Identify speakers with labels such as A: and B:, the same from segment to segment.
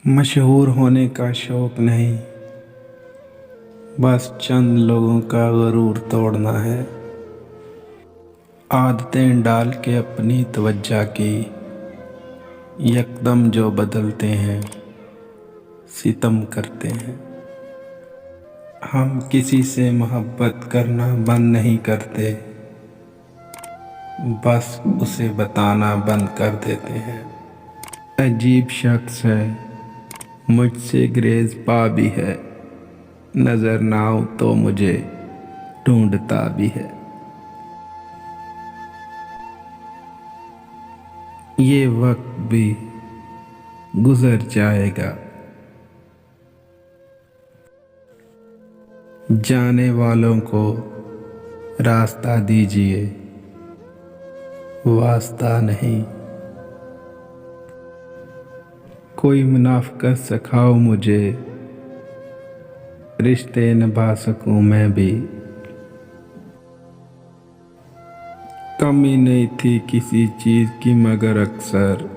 A: मशहूर होने का शौक नहीं, बस चंद लोगों का गरूर तोड़ना है। आदतें डाल के अपनी तवज्जो की, यकदम जो बदलते हैं सितम करते हैं। हम किसी से मोहब्बत करना बंद नहीं करते, बस उसे बताना बंद कर देते हैं। अजीब शख्स है, मुझसे ग्रेज पा भी है, नजर ना आऊं तो मुझे ढूंढता भी है। ये वक्त भी गुजर जाएगा, जाने वालों को रास्ता दीजिए, वास्ता नहीं। कोई मुनाफ़िक़त सिखाओ मुझे, रिश्ते निभा सकूं मैं भी। कमी नहीं थी किसी चीज़ की, मगर अक्सर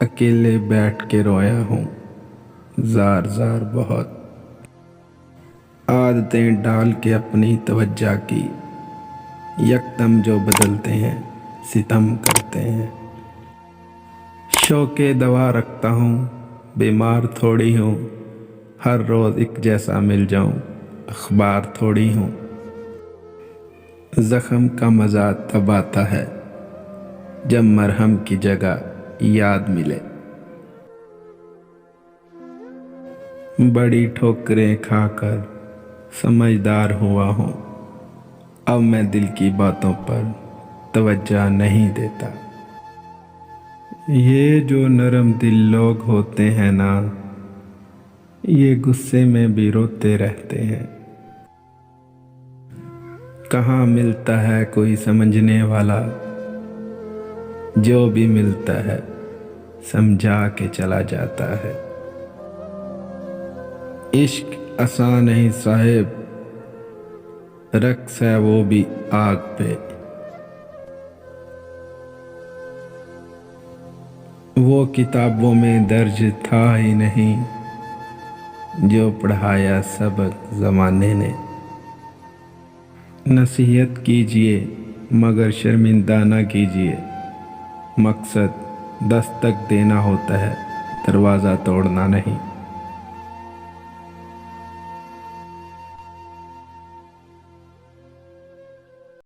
A: अकेले बैठ के रोया हूँ ज़ार ज़ार बहुत। आदतें डाल के अपनी तवज्जो की, यकदम जो बदलते हैं सितम करते हैं। शौक़े दवा रखता हूँ, बीमार थोड़ी हूँ, हर रोज़ एक जैसा मिल जाऊँ अखबार थोड़ी हूँ। ज़ख्म का मज़ा तब आता है जब मरहम की जगह याद मिले। बड़ी ठोकरें खाकर समझदार हुआ हूँ, अब मैं दिल की बातों पर तवज्जो नहीं देता। ये जो नरम दिल लोग होते हैं ना, ये गुस्से में भी रोते रहते हैं। कहाँ मिलता है कोई समझने वाला, जो भी मिलता है समझा के चला जाता है। इश्क आसान नहीं साहिब, रक्स है वो भी आग पे। वो किताबों में दर्ज था ही नहीं, जो पढ़ाया सबक ज़माने ने। नसीहत कीजिए मगर शर्मिंदा न कीजिए, मकसद दस्तक देना होता है, दरवाज़ा तोड़ना नहीं।